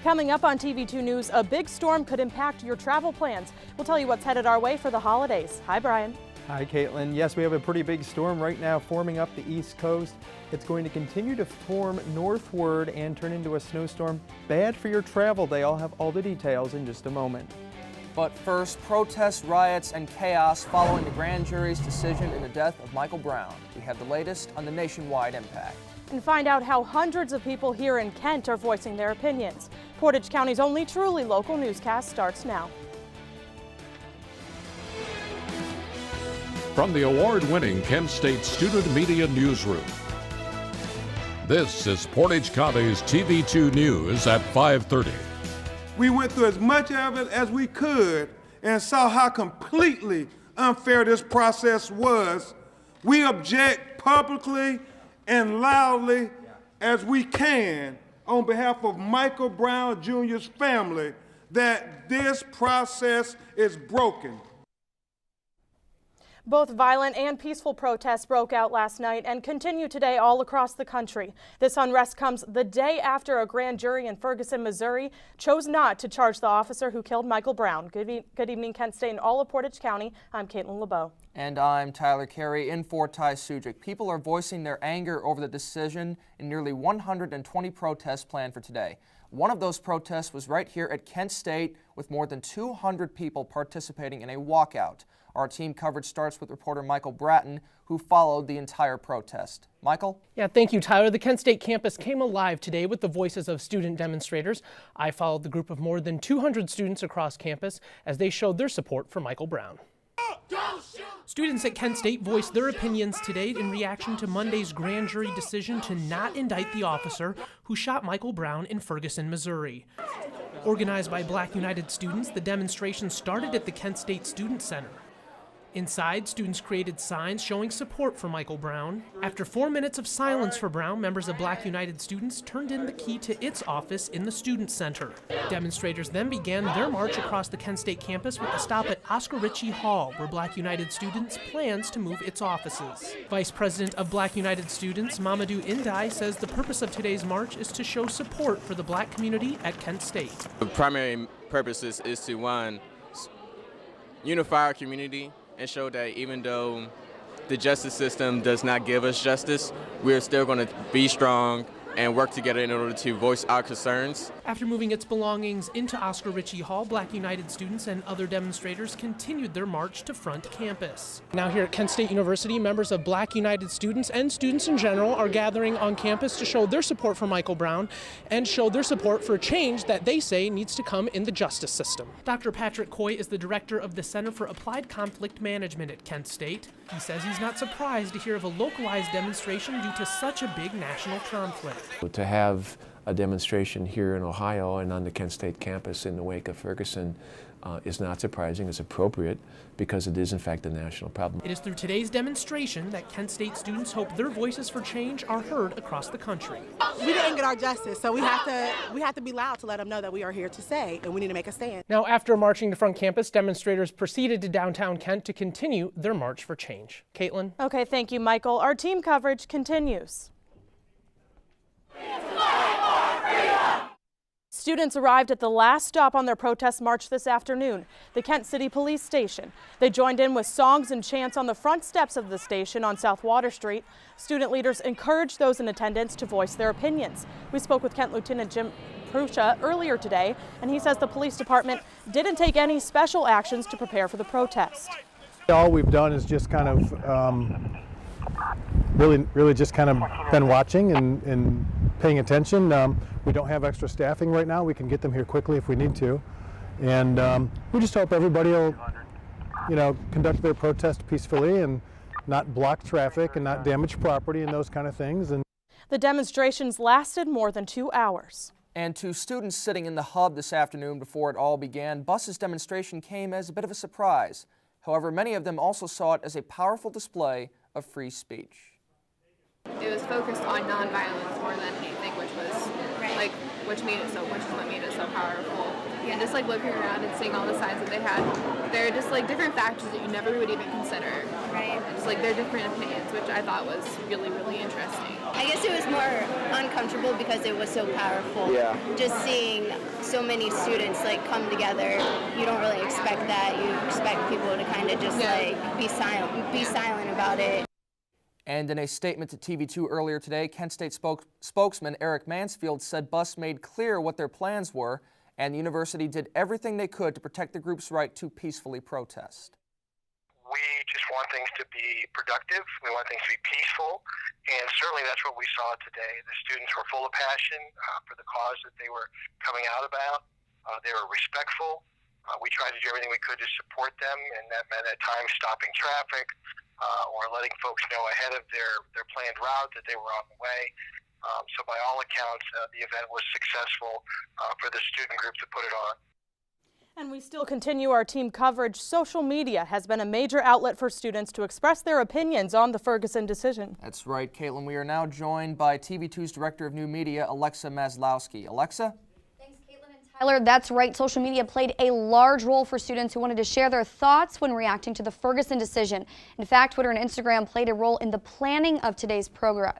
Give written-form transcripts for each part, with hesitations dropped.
Coming up on TV2 News, a big storm could impact your travel plans. We'll tell you what's headed our way for the holidays. Hi, Brian. Hi, Caitlin. Yes, we have a pretty big storm right now forming up the East Coast. It's going to continue to form northward and turn into a snowstorm. Bad for your travel day. I'll have all the details in just a moment. But first, protests, riots, and chaos following the grand jury's decision in the death of Michael Brown. We have the latest on the nationwide impact. And find out how hundreds of people here in Kent are voicing their opinions. Portage County's only truly local newscast starts now. From the award-winning Kent State Student Media Newsroom, this is Portage County's TV2 News at 5:30. We went through as much of it as we could and saw how completely unfair this process was. We object publicly and loudly as we can on behalf of Michael Brown Jr.'s family that this process is broken. Both violent and peaceful protests broke out last night and continue today all across the country. This unrest comes the day after a grand jury in Ferguson, Missouri chose not to charge the officer who killed Michael Brown. Good evening, Kent State and all of Portage County. I'm Caitlin LeBeau. And I'm Tyler Carey in for Ty Sujic. People are voicing their anger over the decision in nearly 120 protests planned for today. One of those protests was right here at Kent State with more than 200 people participating in a walkout. Our team coverage starts with reporter Michael Bratton, who followed the entire protest. Michael? Yeah, thank you, Tyler. The Kent State campus came alive today with the voices of student demonstrators. I followed the group of more than 200 students across campus as they showed their support for Michael Brown. Students at Kent State voiced their opinions today in reaction to Monday's grand jury decision to not indict the officer who shot Michael Brown in Ferguson, Missouri. Organized by Black United students, the demonstration started at the Kent State Student Center. Inside, students created signs showing support for Michael Brown. After 4 minutes of silence for Brown, members of Black United students turned in the key to its office in the Student Center. Demonstrators then began their march across the Kent State campus with a stop at Oscar Ritchie Hall, where Black United students plans to move its offices. Vice President of Black United Students, Mamadou Indai, says the purpose of today's march is to show support for the Black community at Kent State. The primary purpose is to, one, unify our community and show that even though the justice system does not give us justice, we're still going to be strong and work together in order to voice our concerns. After moving its belongings into Oscar Ritchie Hall, Black United students and other demonstrators continued their march to front campus. Now here at Kent State University, members of Black United students and students in general are gathering on campus to show their support for Michael Brown and show their support for a change that they say needs to come in the justice system. Dr. Patrick Coy is the director of the Center for Applied Conflict Management at Kent State. He says he's not surprised to hear of a localized demonstration due to such a big national conflict. To have a demonstration here in Ohio and on the Kent State campus in the wake of Ferguson is not surprising. It's appropriate because it is in fact a national problem. It is through today's demonstration that Kent State students hope their voices for change are heard across the country. We didn't get our justice, so we have to be loud to let them know that we are here to say and we need to make a stand. Now, after marching to front campus, demonstrators proceeded to downtown Kent to continue their march for change. Caitlin? Okay, thank you, Michael. Our team coverage continues. Students arrived at the last stop on their protest march this afternoon, the Kent City Police Station. They joined in with songs and chants on the front steps of the station on South Water Street. Student leaders encouraged those in attendance to voice their opinions. We spoke with Kent Lieutenant Jim Prusha earlier today, and he says the police department didn't take any special actions to prepare for the protest. All we've done is just kind of really just kind of been watching and paying attention. We don't have extra staffing right now. We can get them here quickly if we need to. And we just hope everybody will, conduct their protest peacefully and not block traffic and not damage property and those kind of things. And the demonstrations lasted more than 2 hours. And to students sitting in the hub this afternoon before it all began, Bus's demonstration came as a bit of a surprise. However, many of them also saw it as a powerful display of free speech. It was focused on nonviolence more than anything, which was like which is what made it so powerful. And just like looking around and seeing all the signs that they had, they're just like different factors that you never would even consider. Right. And just like their different opinions, which I thought was really, really interesting. I guess it was more uncomfortable because it was so powerful. Yeah. Just seeing so many students like come together, you don't really expect that. You expect people to kind of just like be silent about it. And in a statement to TV2 earlier today, Kent State spokesman Eric Mansfield said BUS made clear what their plans were, and the university did everything they could to protect the group's right to peacefully protest. We just want things to be productive. We want things to be peaceful, and certainly that's what we saw today. The students were full of passion for the cause that they were coming out about. They were respectful. We tried to do everything we could to support them, and that meant at times stopping traffic or letting folks know ahead of their planned route that they were on the way. So by all accounts, the event was successful for the student group to put it on. And we still continue our team coverage. Social media has been a major outlet for students to express their opinions on the Ferguson decision. That's right, Caitlin. We are now joined by TV2's Director of New Media, Alexa Maslowski. Alexa? Tyler, that's right. Social media played a large role for students who wanted to share their thoughts when reacting to the Ferguson decision. In fact, Twitter and Instagram played a role in the planning of today's protest.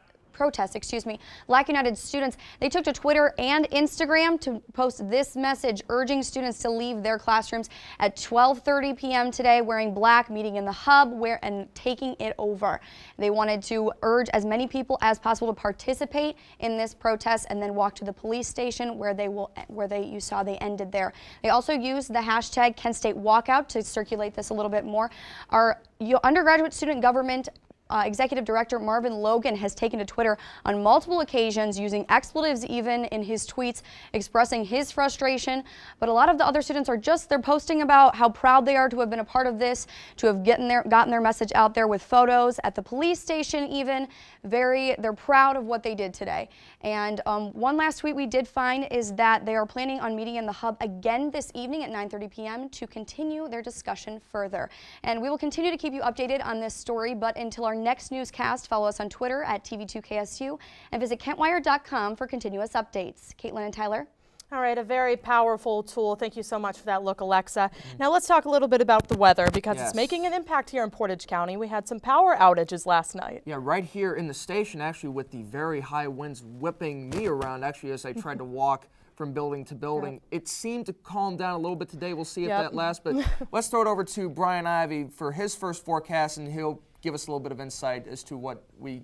Black United students, they took to Twitter and Instagram to post this message urging students to leave their classrooms at 12:30 p.m. today wearing black, meeting in the hub and taking it over. They wanted to urge as many people as possible to participate in this protest and then walk to the police station where you saw they ended there. They also used the hashtag Kent State Walkout to circulate this a little bit more. Our undergraduate student government Executive Director Marvin Logan has taken to Twitter on multiple occasions, using expletives even in his tweets, expressing his frustration. But a lot of the other students are they're posting about how proud they are to have been a part of this, to have gotten their message out there with photos at the police station even. They're proud of what they did today. And one last tweet we did find is that they are planning on meeting in the hub again this evening at 9:30 p.m. to continue their discussion further. And we will continue to keep you updated on this story, but until our next newscast, follow us on Twitter at TV2KSU and visit KentWire.com for continuous updates. Caitlin and Tyler. All right, a very powerful tool. Thank you so much for that look, Alexa. Now let's talk a little bit about the weather because it's making an impact here in Portage County. We had some power outages last night. Yeah, right here in the station, actually, with the very high winds whipping me around, actually, as I tried to walk from building to building. It seemed to calm down a little bit today. We'll see if that lasts. But let's throw it over to Brian Ivey for his first forecast, and he'll give us a little bit of insight as to what we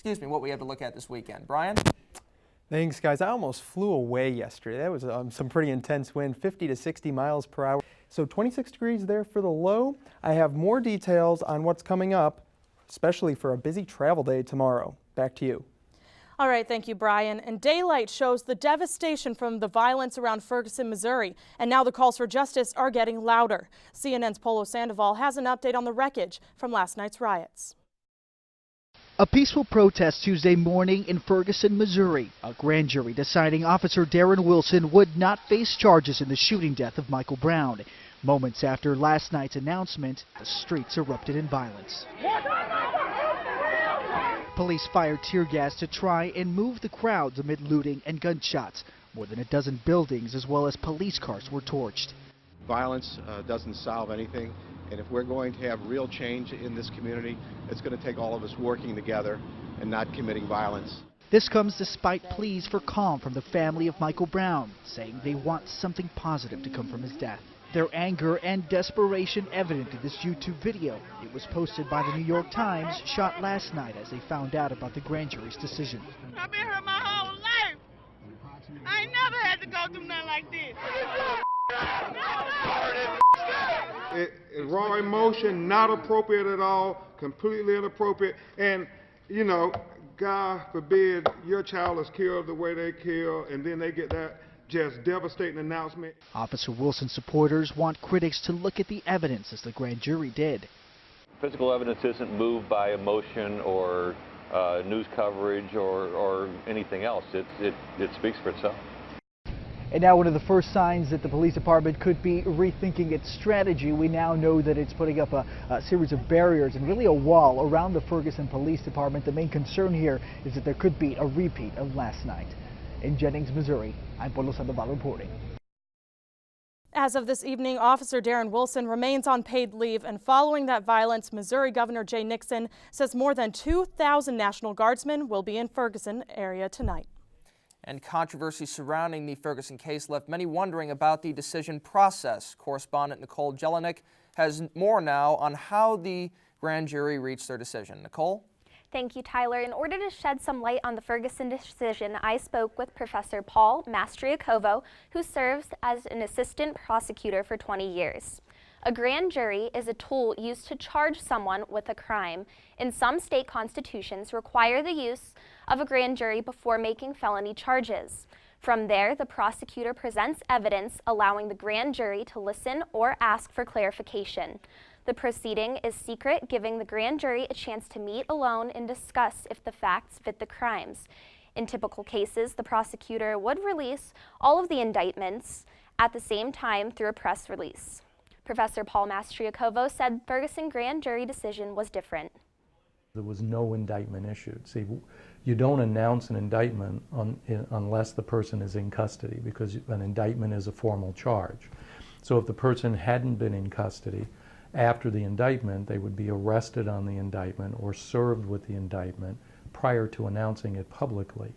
have to look at this weekend. Brian? Thanks, guys. I almost flew away yesterday. That was some pretty intense wind, 50 to 60 miles per hour. So 26 degrees there for the low. I have more details on what's coming up, especially for a busy travel day tomorrow. Back to you. All right, thank you, Brian. And daylight shows the devastation from the violence around Ferguson, Missouri. And now the calls for justice are getting louder. CNN's Polo Sandoval has an update on the wreckage from last night's riots. A peaceful protest Tuesday morning in Ferguson, Missouri. A grand jury deciding Officer Darren Wilson would not face charges in the shooting death of Michael Brown. Moments after last night's announcement, the streets erupted in violence. Police fired tear gas to try and move the crowds amid looting and gunshots. More than a dozen buildings as well as police cars were torched. Violence doesn't solve anything, and if we're going to have real change in this community, it's going to take all of us working together and not committing violence. This comes despite pleas for calm from the family of Michael Brown, saying they want something positive to come from his death. Their anger and desperation evident in this YouTube video. It was posted by the New York Times, shot last night as they found out about the grand jury's decision. I've been here my whole life. I ain't never had to go through nothing like this. Raw emotion, not appropriate at all, completely inappropriate. And, you know, God forbid your child is killed the way they kill, and then they get that just devastating announcement. Officer Wilson supporters want critics to look at the evidence as the grand jury did. Physical evidence isn't moved by emotion or news coverage or anything else. It speaks for itself. And now one of the first signs that the police department could be rethinking its strategy. We now know that it's putting up a series of barriers and really a wall around the Ferguson Police Department. The main concern here is that there could be a repeat of last night. In Jennings, Missouri, I'm Polo Sandoval reporting. As of this evening, Officer Darren Wilson remains on paid leave, and following that violence, Missouri Governor Jay Nixon says more than 2,000 National Guardsmen will be in Ferguson area tonight. And controversy surrounding the Ferguson case left many wondering about the decision process. Correspondent Nicole Jelinek has more now on how the grand jury reached their decision. Nicole? Thank you, Tyler. In order to shed some light on the Ferguson decision, I spoke with Professor Paul Mastriakovo, who serves as an assistant prosecutor for 20 years. A grand jury is a tool used to charge someone with a crime. And some state constitutions require the use of a grand jury before making felony charges. From there, the prosecutor presents evidence allowing the grand jury to listen or ask for clarification. The proceeding is secret, giving the grand jury a chance to meet alone and discuss if the facts fit the crimes. In typical cases, the prosecutor would release all of the indictments at the same time through a press release. Professor Paul Mastriakovo said Ferguson grand jury decision was different. There was no indictment issued. See, you don't announce an indictment unless the person is in custody, because an indictment is a formal charge. So if the person hadn't been in custody, after the indictment, they would be arrested on the indictment or served with the indictment prior to announcing it publicly.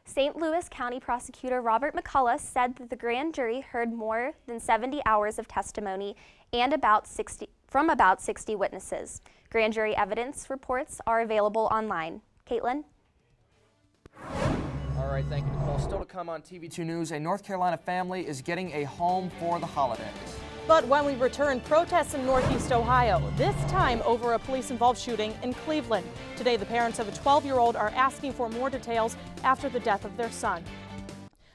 St. Louis County Prosecutor Robert McCullough said that the grand jury heard more than 70 hours of testimony and from about 60 witnesses. Grand jury evidence reports are available online. Caitlin? All right, thank you, Nicole. Still to come on TV2 News, a North Carolina family is getting a home for the holidays. But when we return, protests in Northeast Ohio, this time over a police-involved shooting in Cleveland. Today, the parents of a 12-year-old are asking for more details after the death of their son.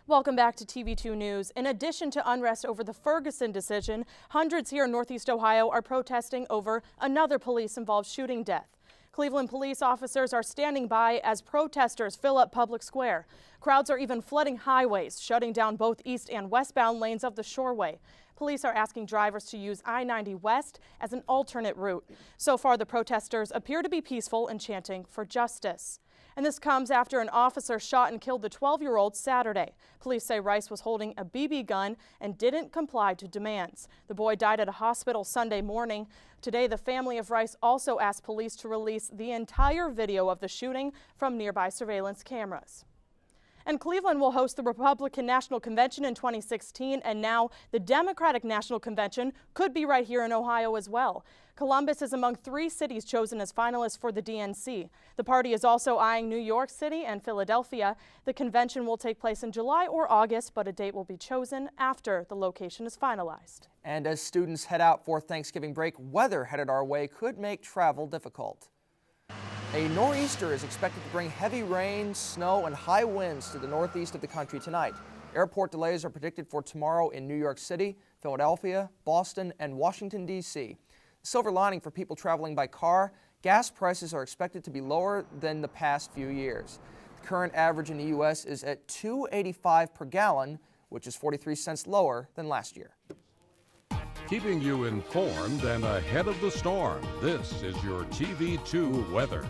Welcome back to TV2 News. In addition to unrest over the Ferguson decision, hundreds here in Northeast Ohio are protesting over another police-involved shooting death. Cleveland police officers are standing by as protesters fill up Public Square. Crowds are even flooding highways, shutting down both east and westbound lanes of the Shoreway. Police are asking drivers to use I-90 West as an alternate route. So far, the protesters appear to be peaceful and chanting for justice. And this comes after an officer shot and killed the 12-year-old Saturday. Police say Rice was holding a BB gun and didn't comply to demands. The boy died at a hospital Sunday morning. Today, the family of Rice also asked police to release the entire video of the shooting from nearby surveillance cameras. And Cleveland will host the Republican National Convention in 2016, and now the Democratic National Convention could be right here in Ohio as well. Columbus is among 3 cities chosen as finalists for the DNC. The party is also eyeing New York City and Philadelphia. The convention will take place in July or August, but a date will be chosen after the location is finalized. And as students head out for Thanksgiving break, weather headed our way could make travel difficult. A nor'easter is expected to bring heavy rain, snow, and high winds to the northeast of the country tonight. Airport delays are predicted for tomorrow in New York City, Philadelphia, Boston, and Washington, D.C. Silver lining for people traveling by car, gas prices are expected to be lower than the past few years. The current average in the U.S. is at $2.85 per gallon, which is 43 cents lower than last year. Keeping you informed and ahead of the storm, this is your TV2 weather.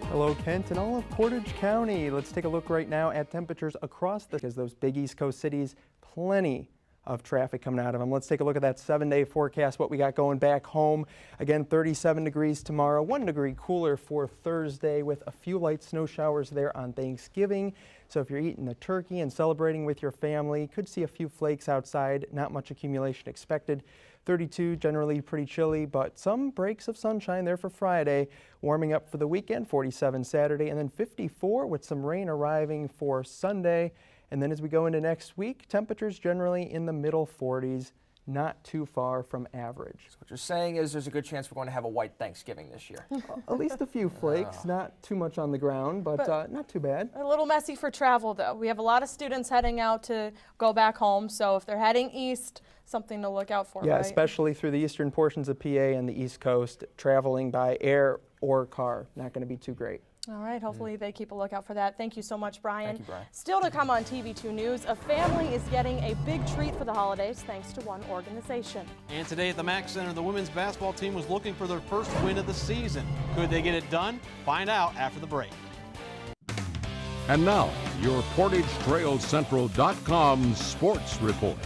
Hello, Kent and all of Portage County. Let's take a look right now at temperatures across because those big East Coast cities, plenty of traffic coming out of them. Let's take a look at that 7-day forecast, what we got going back home. Again, 37 degrees tomorrow, 1 degree cooler for Thursday with a few light snow showers there on Thanksgiving. So if you're eating a turkey and celebrating with your family, could see a few flakes outside, not much accumulation expected. 32, generally pretty chilly, but some breaks of sunshine there for Friday. Warming up for the weekend, 47 Saturday, and then 54 with some rain arriving for Sunday. And then as we go into next week, temperatures generally in the middle 40s, not too far from average. So what you're saying is there's a good chance we're going to have a white Thanksgiving this year. At least a few flakes, not too much on the ground, but not too bad. A little messy for travel, though. We have a lot of students heading out to go back home, so if they're heading east, something to look out for, Yeah, right? especially through the eastern portions of PA and the East Coast, traveling by air or car, not going to be too great. All right, hopefully they keep a lookout for that. Thank you so much, Brian. Thank you, Brian. Still to come on TV2 News, a family is getting a big treat for the holidays thanks to one organization. And today at the Mack Center, the women's basketball team was looking for their first win of the season. Could they get it done? Find out after the break. And now, your PortageTrailCentral.com sports report.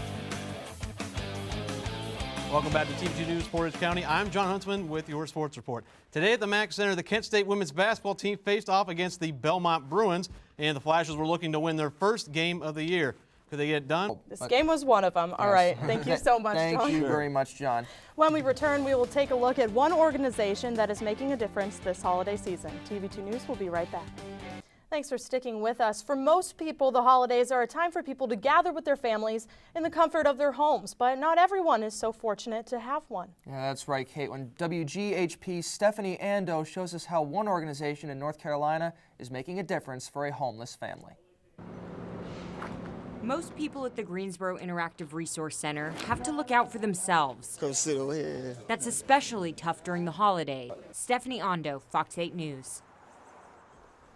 Welcome back to TV2 News Portage County. I'm John Huntsman with your sports report. Today at the Mack Center, the Kent State women's basketball team faced off against the Belmont Bruins, and the Flashes were looking to win their first game of the year. Could they get it done? This game was one of them. All right. Thank you so much, John. Thank you very much, John. When we return, we will take a look at one organization that is making a difference this holiday season. TV2 News will be right back. Thanks for sticking with us. For most people, the holidays are a time for people to gather with their families in the comfort of their homes, but not everyone is so fortunate to have one. Yeah, that's right, Caitlin. WGHP's Stephanie Ando shows us how one organization in North Carolina is making a difference for a homeless family. Most people at the Greensboro Interactive Resource Center have to look out for themselves. Come sit over here. That's especially tough during the holiday. Stephanie Ando, Fox 8 News.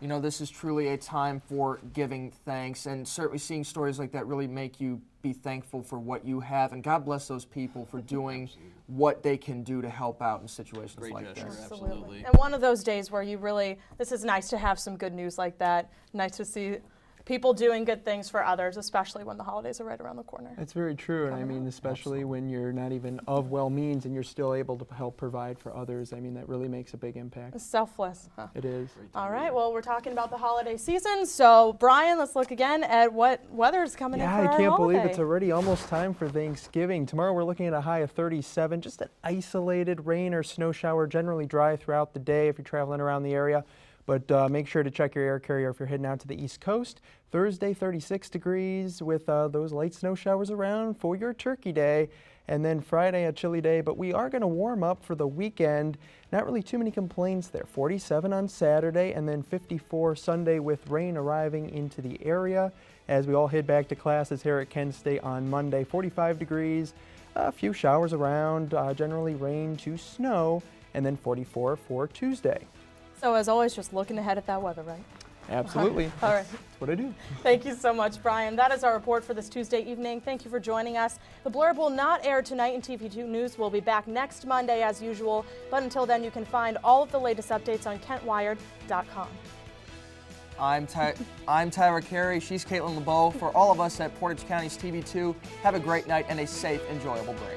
You know, this is truly a time for giving thanks, and certainly seeing stories like that really make you be thankful for what you have, and God bless those people for doing what they can do to help out in situations like this. Absolutely. And one of those days where you really, this is nice to have some good news like that, nice to see people doing good things for others, especially when the holidays are right around the corner. That's very true, and I mean, especially when you're not even of well means and you're still able to help provide for others, I mean, that really makes a big impact. It's selfless, huh? It is. All right, well, we're talking about the holiday season, so Brian, let's look again at what weather's coming in for our I can't holiday. believe it's already almost time for Thanksgiving. Tomorrow we're looking at a high of 37, just an isolated rain or snow shower, generally dry throughout the day if you're traveling around the area. But make sure to check your air carrier if you're heading out to the East Coast. Thursday, 36 degrees with those light snow showers around for your Turkey Day. And then Friday, a chilly day, but we are going to warm up for the weekend. Not really too many complaints there. 47 on Saturday and then 54 Sunday with rain arriving into the area as we all head back to classes here at Kent State on Monday. 45 degrees, a few showers around, generally rain to snow, and then 44 for Tuesday. So as always, just looking ahead at that weather, right? Absolutely. All right. That's what I do. Thank you so much, Brian. That is our report for this Tuesday evening. Thank you for joining us. The blurb will not air tonight in TV2 News. We'll be back next Monday as usual. But until then, you can find all of the latest updates on KentWired.com. I'm Tyler Carey. She's Caitlin LeBeau. For all of us at Portage County's TV2, have a great night and a safe, enjoyable break.